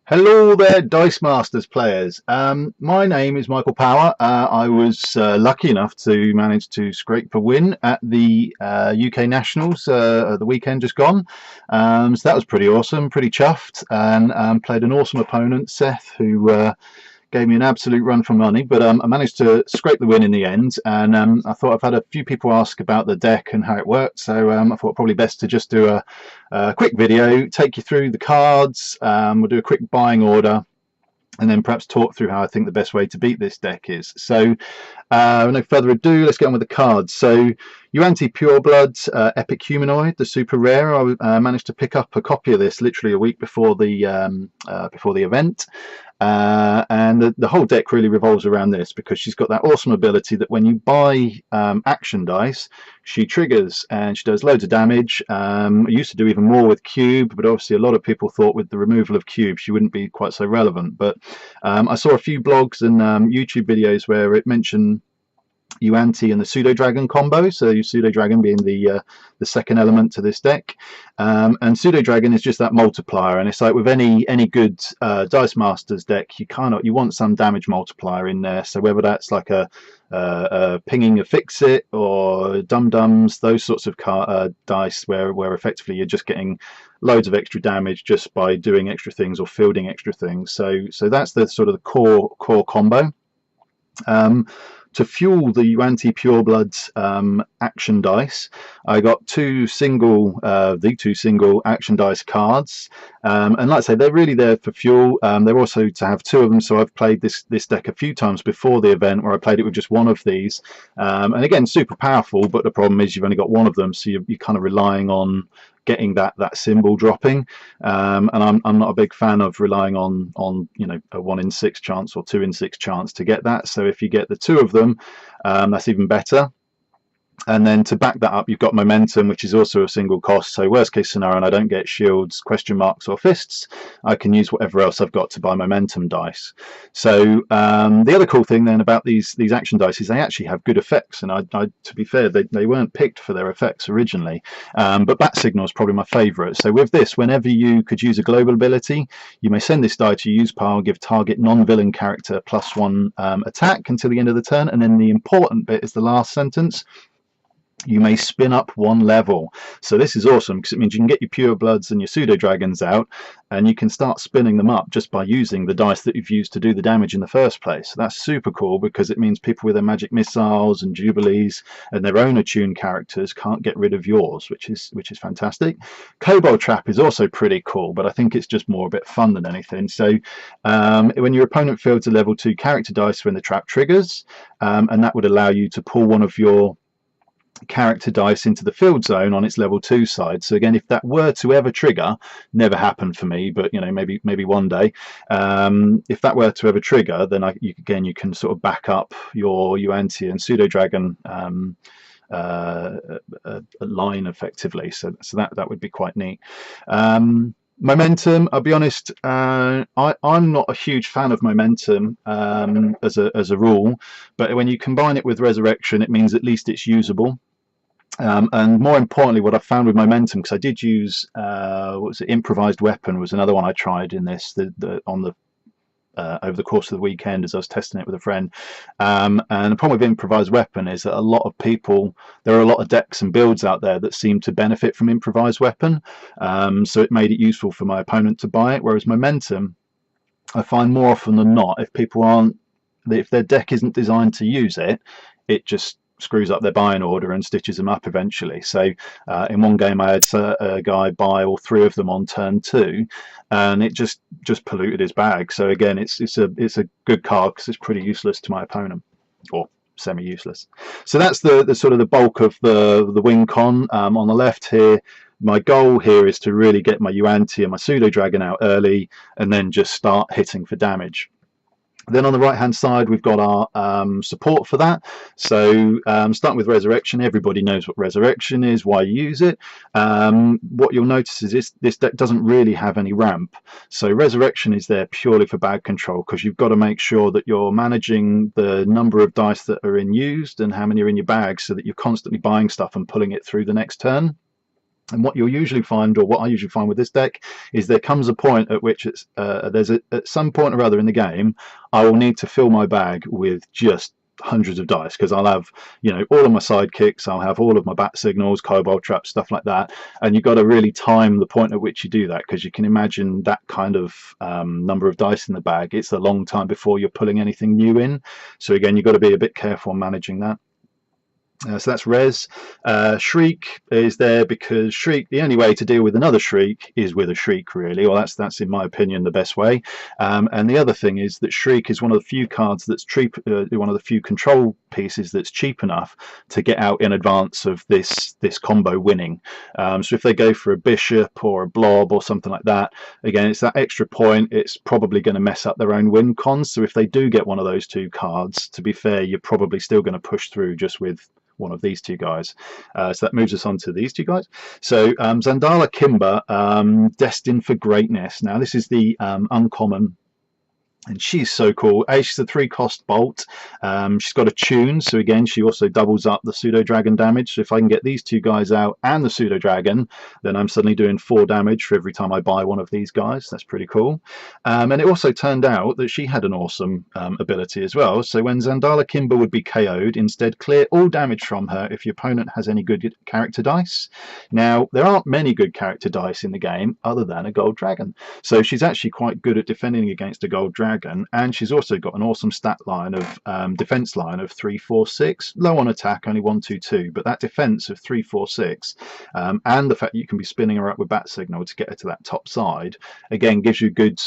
Hello there, Dice Masters players. My name is Michael Power. I was lucky enough to manage to scrape a win at the UK Nationals at the weekend just gone. So that was pretty awesome, pretty chuffed, and played an awesome opponent, Seth, who gave me an absolute run for money, but I managed to scrape the win in the end. And I thought I've had a few people ask about the deck and how it worked, so I thought probably best to just do a quick video, take you through the cards. We'll do a quick buying order, and then perhaps talk through how I think the best way to beat this deck is. So no further ado, let's get on with the cards. So Yuan-Ti Purebloods, Epic Humanoid, the super rare. I managed to pick up a copy of this literally a week before the event. And the whole deck really revolves around this, because she's got that awesome ability that when you buy action dice, she triggers and she does loads of damage. I used to do even more with Cube, but obviously a lot of people thought with the removal of Cube she wouldn't be quite so relevant. But I saw a few blogs and YouTube videos where it mentioned Yuan-Ti and the Pseudo Dragon combo, so Pseudo Dragon being the second element to this deck, and Pseudo Dragon is just that multiplier, and it's like with any good Dice Masters deck, you want some damage multiplier in there. So whether that's like a pinging a Fix-It or Dum Dums, those sorts of dice where effectively you're just getting loads of extra damage just by doing extra things or fielding extra things. So that's the sort of the core combo. To fuel the Yuan-Ti Purebloods action dice, I got the two single action dice cards, and like I say, they're really there for fuel. They're also to have two of them, so I've played this deck a few times before the event where I played it with just one of these, and again, super powerful, but the problem is you've only got one of them, so you're kind of relying on getting that symbol dropping, and I'm not a big fan of relying on a 1 in 6 chance or 2 in 6 chance to get that. So if you get the two of them, that's even better. And then to back that up, you've got momentum, which is also a single cost. So worst case scenario, and I don't get shields, question marks, or fists, I can use whatever else I've got to buy momentum dice. So the other cool thing then about these action dice is they actually have good effects. And to be fair, they weren't picked for their effects originally, but Bat Signal is probably my favourite. So with this, whenever you could use a global ability, you may send this die to use pile, give target non-villain character +1 attack until the end of the turn, and then the important bit is the last sentence. You may spin up 1 level. So this is awesome because it means you can get your Purebloods and your Pseudo Dragons out, and you can start spinning them up just by using the dice that you've used to do the damage in the first place. So that's super cool because it means people with their magic missiles and jubilees and their own attuned characters can't get rid of yours, which is fantastic. Kobold Trap is also pretty cool, but I think it's just more a bit fun than anything. So when your opponent fields a level 2 character dice when the trap triggers, and that would allow you to pull one of your character dice into the field zone on its level 2 side. So again, if that were to ever trigger, never happened for me, but maybe one day, if that were to ever trigger, then you can sort of back up your Yuan-Ti and Pseudo Dragon line effectively. So that would be quite neat. Momentum, I'll be honest, I'm not a huge fan of momentum as a rule, but when you combine it with resurrection, it means at least it's usable. And more importantly, what I found with momentum, because I did use what was it, improvised weapon was another one I tried in this over the course of the weekend as I was testing it with a friend. And the problem with improvised weapon is that there are a lot of decks and builds out there that seem to benefit from improvised weapon. So it made it useful for my opponent to buy it. Whereas momentum, I find more often than not, if their deck isn't designed to use it, it just screws up their buying order and stitches them up eventually. So in one game I had a guy buy all 3 of them on turn 2, and it just polluted his bag. So again, it's a good card because it's pretty useless to my opponent, or semi-useless. So that's the sort of the bulk of the win con. On the left here, my goal here is to really get my Yuan-Ti and my Pseudo Dragon out early and then just start hitting for damage. Then on the right hand side we've got our support for that. So starting with resurrection, everybody knows what resurrection is, why you use it. What you'll notice is this deck doesn't really have any ramp. So resurrection is there purely for bag control, because you've got to make sure that you're managing the number of dice that are in used and how many are in your bag, so that you're constantly buying stuff and pulling it through the next turn. And what you'll usually find, or what I usually find with this deck, is there comes a point at which it's at some point or other in the game, I will need to fill my bag with just hundreds of dice, because I'll have, you know, all of my sidekicks, I'll have all of my bat signals, kobold traps, stuff like that, and you've got to really time the point at which you do that, because you can imagine that kind of number of dice in the bag, it's a long time before you're pulling anything new in. So again, you've got to be a bit careful on managing that. So that's Res. Shriek is there because Shriek, the only way to deal with another Shriek is with a Shriek, really, or that's in my opinion the best way. And the other thing is that Shriek is one of the few cards that's cheap, one of the few control pieces that's cheap enough to get out in advance of this combo winning. So if they go for a bishop or a blob or something like that, again, it's that extra point. It's probably going to mess up their own win cons. So if they do get one of those two cards, to be fair, you're probably still going to push through just with one of these two guys. So that moves us on to these two guys. So Zandala Kimber, Destined for Greatness. Now this is the uncommon, and she's so cool. She's a 3-cost bolt. She's got a tune, so again she also doubles up the pseudo dragon damage. So if I can get these two guys out and the pseudo dragon, then I'm suddenly doing 4 damage for every time I buy one of these guys. That's pretty cool. And it also turned out that she had an awesome ability as well. So when Zandala Kimber would be KO'd, instead clear all damage from her if your opponent has any good character dice. Now there aren't many good character dice in the game other than a gold dragon, so she's actually quite good at defending against a gold dragon. And she's also got an awesome stat line of defense line of 3-4-6, low on attack, only 1-2-2, but that defense of 3-4-6 and the fact that you can be spinning her up with bat signal to get her to that top side, again gives you good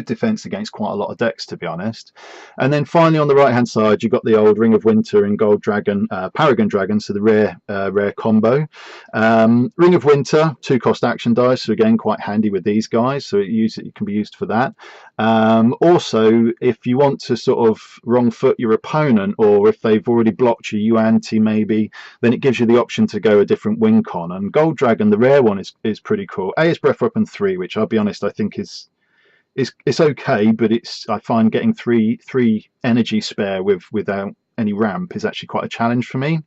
defense against quite a lot of decks, to be honest. And then finally on the right hand side you've got the old Ring of Winter and Gold Dragon, Paragon Dragon, so the rare combo. Ring of Winter, 2-cost action dice, so again quite handy with these guys, so it can be used for that. Also, if you want to sort of wrong foot your opponent, or if they've already blocked you, you anti maybe, then it gives you the option to go a different win con. And Gold Dragon, the rare one, is pretty cool. It's Breath Weapon 3, which I'll be honest, I think it's okay, but I find getting three energy spare without any ramp is actually quite a challenge for me.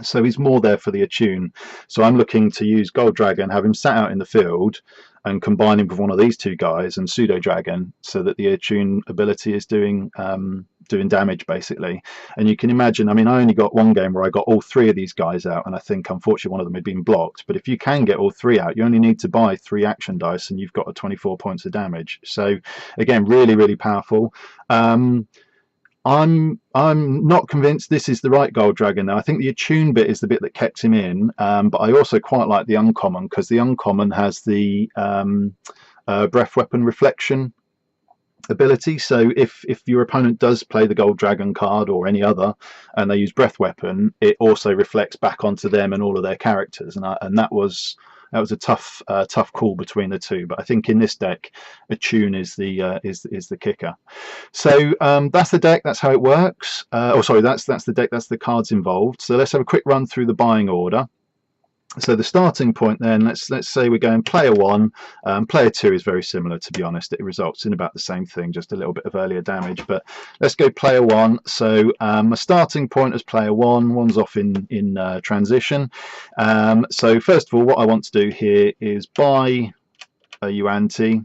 So he's more there for the attune. So I'm looking to use Gold Dragon, have him sat out in the field, and combine him with one of these two guys and Pseudo Dragon, so that the attune ability is doing damage basically. And you can imagine, I mean, I only got one game where I got all 3 of these guys out, and I think unfortunately one of them had been blocked. But if you can get all 3 out, you only need to buy 3 action dice, and you've got a 24 points of damage. So again, really powerful. I'm not convinced this is the right Gold Dragon now. I think the attune bit is the bit that kept him in, but I also quite like the uncommon, because the uncommon has the Breath Weapon Reflection ability. So if your opponent does play the Gold Dragon card or any other, and they use Breath Weapon, it also reflects back onto them and all of their characters, and that was a tough call between the two. But I think in this deck, attune is the kicker. So that's the deck. That's how it works. Oh, sorry, that's the deck. That's the cards involved. So let's have a quick run through the buying order. So the starting point then, let's say we're going player 1. Player 2 is very similar, to be honest. It results in about the same thing, just a little bit of earlier damage. But let's go player 1. So my starting point as player 1. One's off in transition. So first of all, what I want to do here is buy a Yuan-Ti.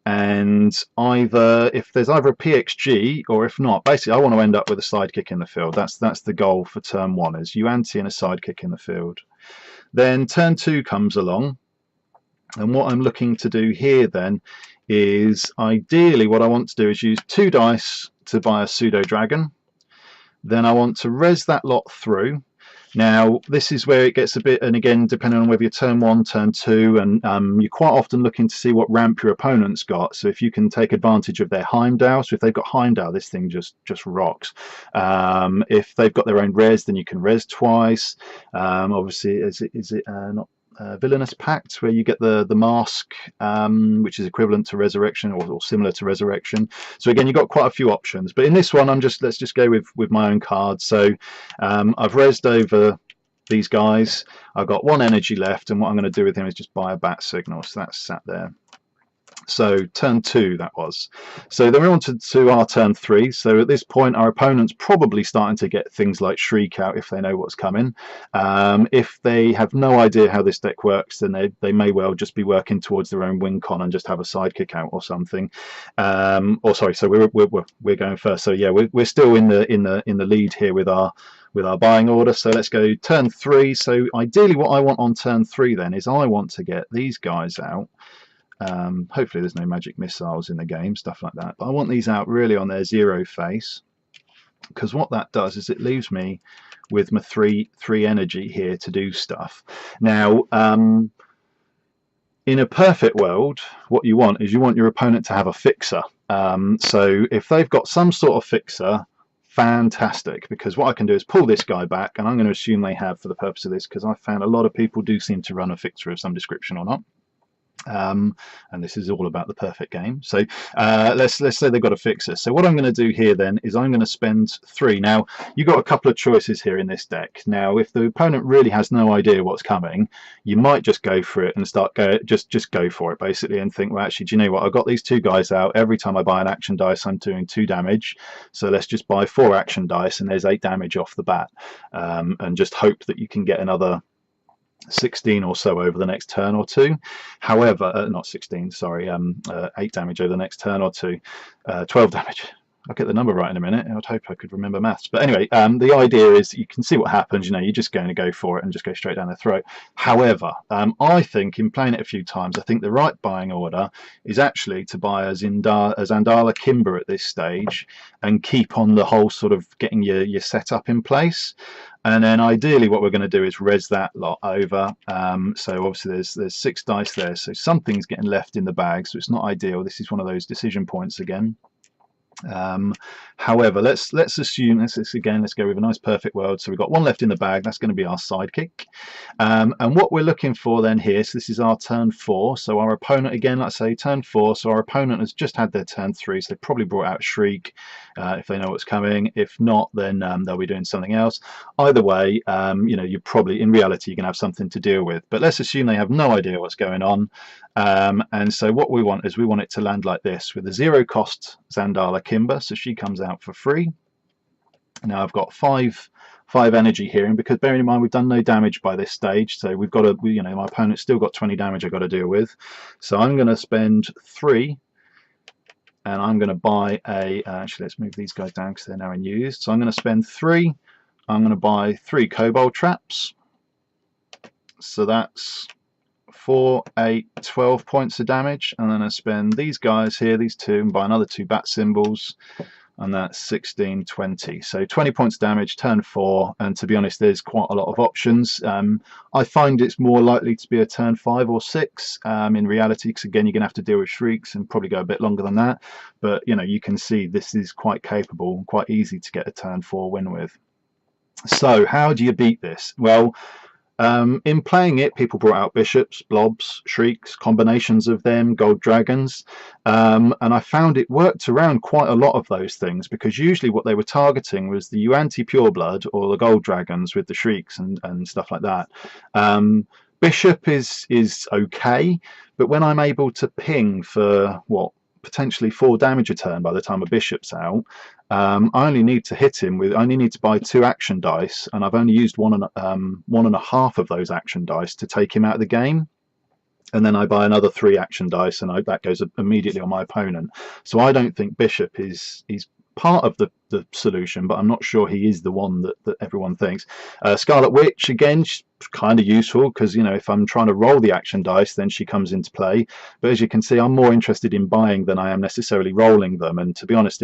And if there's either a PXG, or if not, basically I want to end up with a sidekick in the field. That's the goal for turn 1, is Yuan-Ti and a sidekick in the field. Then turn 2 comes along, and what I'm looking to do here then is, ideally what I want to do is use 2 dice to buy a Pseudo Dragon. Then I want to res that lot through. Now this is where it gets a bit, and again depending on whether you're turn 1, turn 2, and you're quite often looking to see what ramp your opponent's got. So if you can take advantage of their Heimdall, so if they've got Heimdall, this thing just rocks. If they've got their own res, then you can res twice. Obviously, is it not Villainous Pact, where you get the mask, which is equivalent to Resurrection, or similar to Resurrection. So again, you've got quite a few options, but in this one let's just go with my own cards. So I've resed over these guys. I've got 1 energy left, and what I'm going to do with him is just buy a bat signal. So that's sat there. So turn 2 that was. So then we're on to our turn 3. So at this point our opponent's probably starting to get things like Shriek out if they know what's coming. If they have no idea how this deck works, then they may well just be working towards their own win con and just have a sidekick out or something. Or sorry, so we're going first. So yeah, we're still in the lead here with our buying order. So let's go turn 3. So ideally what I want on turn 3 then is I want to get these guys out. Hopefully there's no magic missiles in the game, stuff like that. But I want these out really on their 0 face, because what that does is it leaves me with my three energy here to do stuff. Now, in a perfect world, what you want is you want your opponent to have a fixer. So if they've got some sort of fixer, fantastic, because what I can do is pull this guy back, and I'm going to assume they have for the purpose of this, because I found a lot of people do seem to run a fixer of some description or not. And this is all about the perfect game. So let's say they've got a fixer. So what I'm going to do here then is I'm going to spend 3. Now you've got a couple of choices here in this deck. Now if the opponent really has no idea what's coming, you might just go for it and just go for it basically, and think, well, actually, do you know what, I've got these 2 guys out. Every time I buy an action dice I'm doing 2 damage, so let's just buy 4 action dice and there's 8 damage off the bat, and just hope that you can get another 16 or so over the next turn or 2. However, not 16, sorry, 8 damage over the next turn or 2, 12 damage. I'll get the number right in a minute. I'd hope I could remember maths. But anyway, the idea is you can see what happens. You know, you're just going to go for it and just go straight down their throat. However, I think in playing it a few times, I think the right buying order is actually to buy a Zandala Kimber at this stage and keep on the whole sort of getting your setup in place. And then ideally what we're going to do is res that lot over. So obviously there's 6 dice there, so something's getting left in the bag, so it's not ideal. This is one of those decision points again. However, let's assume let's go with a nice perfect world. So we've got 1 left in the bag. That's going to be our sidekick, and what we're looking for then here, so this is our turn 4. So our opponent, again, let's say turn 4, so our opponent has just had their turn 3, so they probably brought out Shriek if they know what's coming. If not, then they'll be doing something else. Either way, you know, you're probably, in reality, you're going to have something to deal with, but let's assume they have no idea what's going on. And so what we want is we want it to land like this with a 0 cost Zandala Kimber, so she comes out for free. Now I've got 5 energy here, and because bearing in mind we've done no damage by this stage, so we've got to, you know, my opponent's still got 20 damage I've got to deal with. So I'm going to spend 3, and I'm going to buy a actually let's move these guys down because they're now in use. So I'm going to spend 3. I'm going to buy 3 Kobold Traps, so that's 4, 8, 12 points of damage, and then I spend these guys here, these 2, and buy another 2 bat symbols, and that's 16, 20. So 20 points of damage, turn 4, and to be honest, there's quite a lot of options. I find it's more likely to be a turn 5 or 6 in reality, because again, you're going to have to deal with Shrieks and probably go a bit longer than that. But you know, you can see this is quite capable, quite easy to get a turn 4 win with. So how do you beat this? Well, in playing it, people brought out bishops, blobs, shrieks, combinations of them, gold dragons, and I found it worked around quite a lot of those things, because usually what they were targeting was the Yuan-Ti Pureblood or the gold dragons with the shrieks and stuff like that. Bishop is okay, but when I'm able to ping for what, potentially 4 damage a turn by the time a bishop's out, I only need to hit him with, I only need to buy 2 action dice, and I've only used 1.5 of those action dice to take him out of the game. And then I buy another 3 action dice, and that goes immediately on my opponent. So I don't think Bishop is part of the solution, but I'm not sure he is the one that everyone thinks. Scarlet Witch, again, kind of useful, because you know, if I'm trying to roll the action dice, then she comes into play. But as you can see, I'm more interested in buying than I am necessarily rolling them. And to be honest,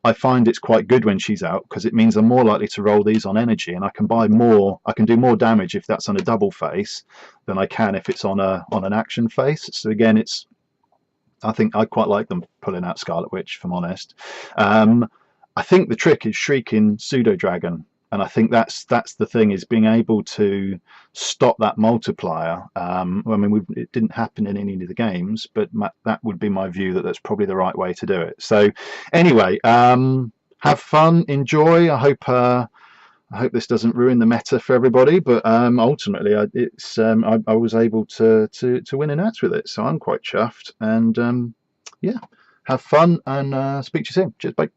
I find it's quite good when she's out, because it means I'm more likely to roll these on energy, and I can buy more. I can do more damage if that's on a double face than I can if it's on an action face. So again, I think I quite like them pulling out Scarlet Witch, if I'm honest. I think the trick is shrieking Pseudo Dragon, and I think that's the thing, is being able to stop that multiplier. I mean, it didn't happen in any of the games, but that would be my view, that that's probably the right way to do it. So anyway, have fun, enjoy. I I hope this doesn't ruin the meta for everybody, but ultimately, I was able to win a Nats with it, so I'm quite chuffed. And yeah, have fun and speak to you soon. Cheers, bye.